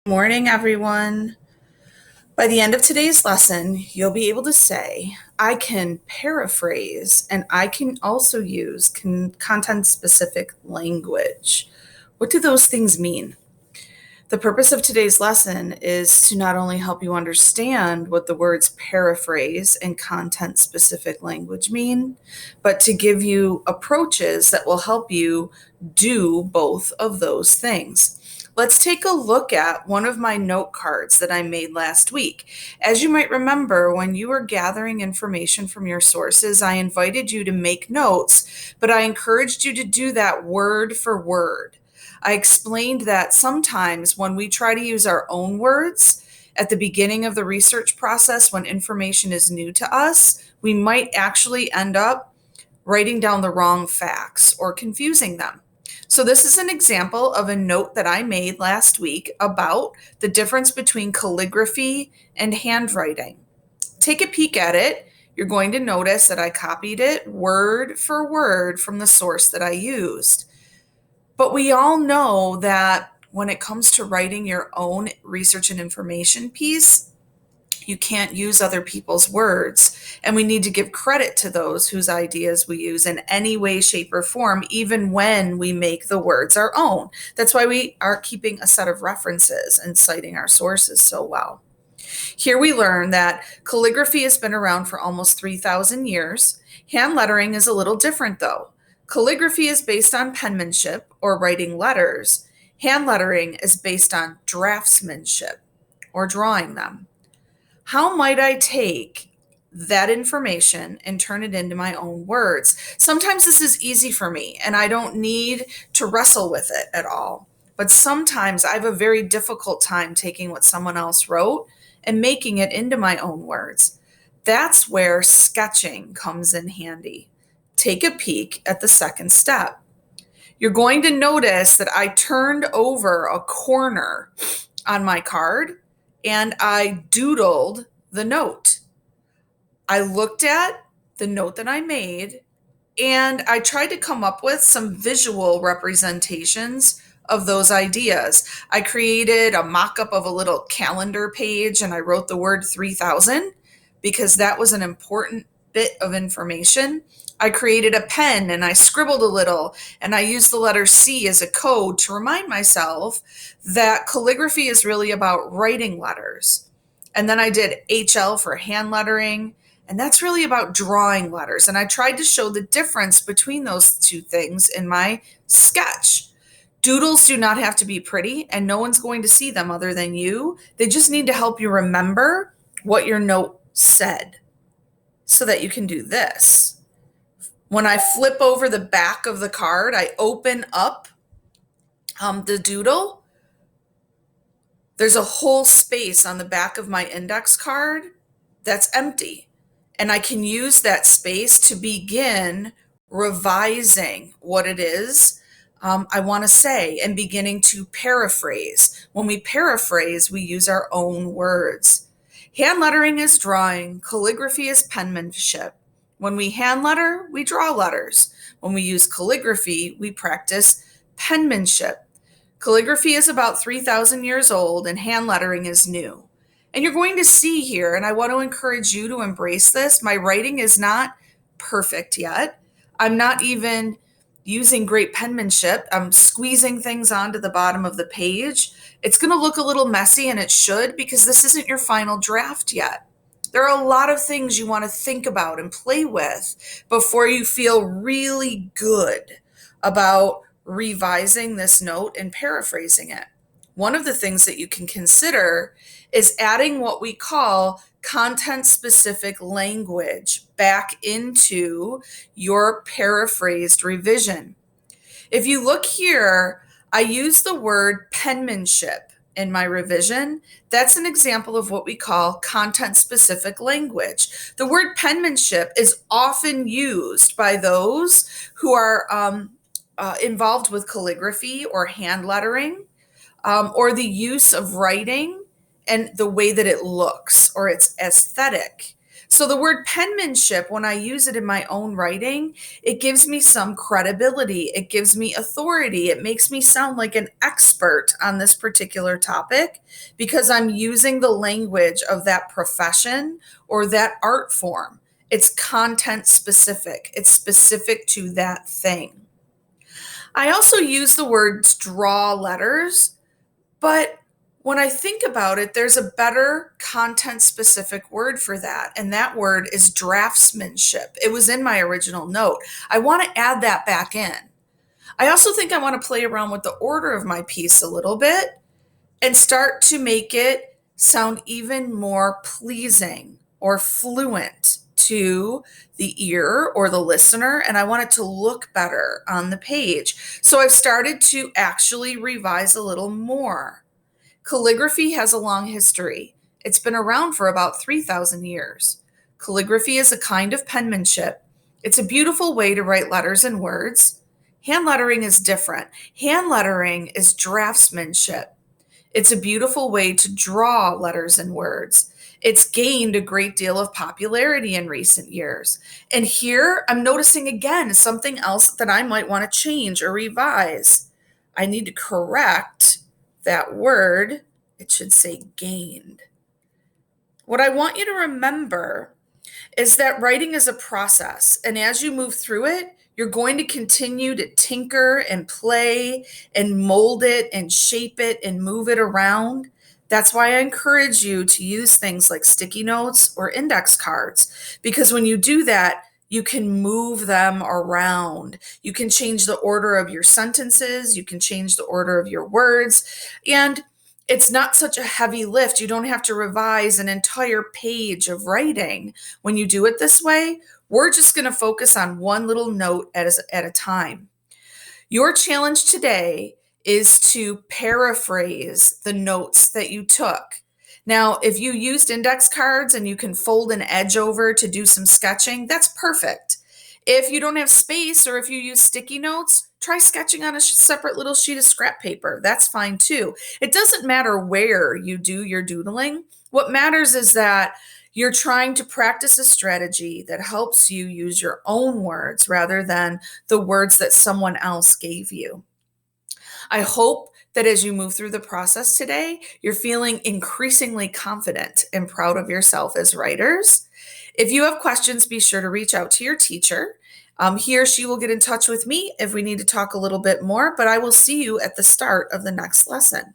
Morning, everyone. By the end of today's lesson, you'll be able to say, I can paraphrase and I can also use content specific language. What do those things mean? The purpose of today's lesson is to not only help you understand what the words paraphrase and content specific language mean, but to give you approaches that will help you do both of those things. Let's take a look at one of my note cards that I made last week. As you might remember, when you were gathering information from your sources, I invited you to make notes, but I encouraged you to do that word for word. I explained that sometimes when we try to use our own words at the beginning of the research process, when information is new to us, we might actually end up writing down the wrong facts or confusing them. So this is an example of a note that I made last week about the difference between calligraphy and handwriting. Take a peek at it. You're going to notice that I copied it word for word from the source that I used. But we all know that when it comes to writing your own research and information piece, you can't use other people's words. And we need to give credit to those whose ideas we use in any way, shape, or form, even when we make the words our own. That's why we are keeping a set of references and citing our sources so well. Here we learn that calligraphy has been around for almost 3,000 years. Hand lettering is a little different, though. Calligraphy is based on penmanship or writing letters. Hand lettering is based on draftsmanship or drawing them. How might I take that information and turn it into my own words? Sometimes this is easy for me and I don't need to wrestle with it at all. But sometimes I have a very difficult time taking what someone else wrote and making it into my own words. That's where sketching comes in handy. Take a peek at the second step. You're going to notice that I turned over a corner on my card and I doodled the note. I looked at the note that I made and I tried to come up with some visual representations of those ideas. I created a mock-up of a little calendar page and I wrote the word 3000 because that was an important bit of information. I created a pen and I scribbled a little and I used the letter C as a code to remind myself that calligraphy is really about writing letters. And then I did HL for hand lettering, and that's really about drawing letters. And I tried to show the difference between those two things in my sketch. Doodles do not have to be pretty, and no one's going to see them other than you. They just need to help you remember what your note said so that you can do this. When I flip over the back of the card, I open up the doodle. There's a whole space on the back of my index card that's empty. And I can use that space to begin revising what it is I want to say and beginning to paraphrase. When we paraphrase, we use our own words. Hand lettering is drawing. Calligraphy is penmanship. When we hand letter, we draw letters. When we use calligraphy, we practice penmanship. Calligraphy is about 3,000 years old and hand lettering is new. And you're going to see here, and I want to encourage you to embrace this, my writing is not perfect yet. I'm not even using great penmanship. I'm squeezing things onto the bottom of the page. It's going to look a little messy, and it should, because this isn't your final draft yet. There are a lot of things you want to think about and play with before you feel really good about revising this note and paraphrasing it. One of the things that you can consider is adding what we call content-specific language back into your paraphrased revision. If you look here, I use the word penmanship in my revision. That's an example of what we call content-specific language. The word penmanship is often used by those who are involved with calligraphy or hand lettering, or the use of writing and the way that it looks or its aesthetic. So the word penmanship, when I use it in my own writing, it gives me some credibility. It gives me authority. It makes me sound like an expert on this particular topic because I'm using the language of that profession or that art form. It's content specific. It's specific to that thing. I also use the words draw letters, but when I think about it, there's a better content specific word for that. And that word is draftsmanship. It was in my original note. I want to add that back in. I also think I want to play around with the order of my piece a little bit and start to make it sound even more pleasing or fluent to the ear or the listener. And I want it to look better on the page. So I've started to actually revise a little more. Calligraphy has a long history. It's been around for about 3,000 years. Calligraphy is a kind of penmanship. It's a beautiful way to write letters and words. Hand lettering is different. Hand lettering is draftsmanship. It's a beautiful way to draw letters and words. It's gained a great deal of popularity in recent years. And here I'm noticing again something else that I might want to change or revise. I need to correct that word. It should say gained. What I want you to remember is that writing is a process. And as you move through it, you're going to continue to tinker and play and mold it and shape it and move it around. That's why I encourage you to use things like sticky notes or index cards, because when you do that, you can move them around. You can change the order of your sentences. You can change the order of your words. And it's not such a heavy lift. You don't have to revise an entire page of writing. When you do it this way, we're just going to focus on one little note at a time. Your challenge today is to paraphrase the notes that you took. Now, if you used index cards and you can fold an edge over to do some sketching, that's perfect. If you don't have space or if you use sticky notes, try sketching on a separate little sheet of scrap paper. That's fine too. It doesn't matter where you do your doodling. What matters is that you're trying to practice a strategy that helps you use your own words rather than the words that someone else gave you. I hope that as you move through the process today, you're feeling increasingly confident and proud of yourself as writers. If you have questions, be sure to reach out to your teacher. He or she will get in touch with me if we need to talk a little bit more, but I will see you at the start of the next lesson.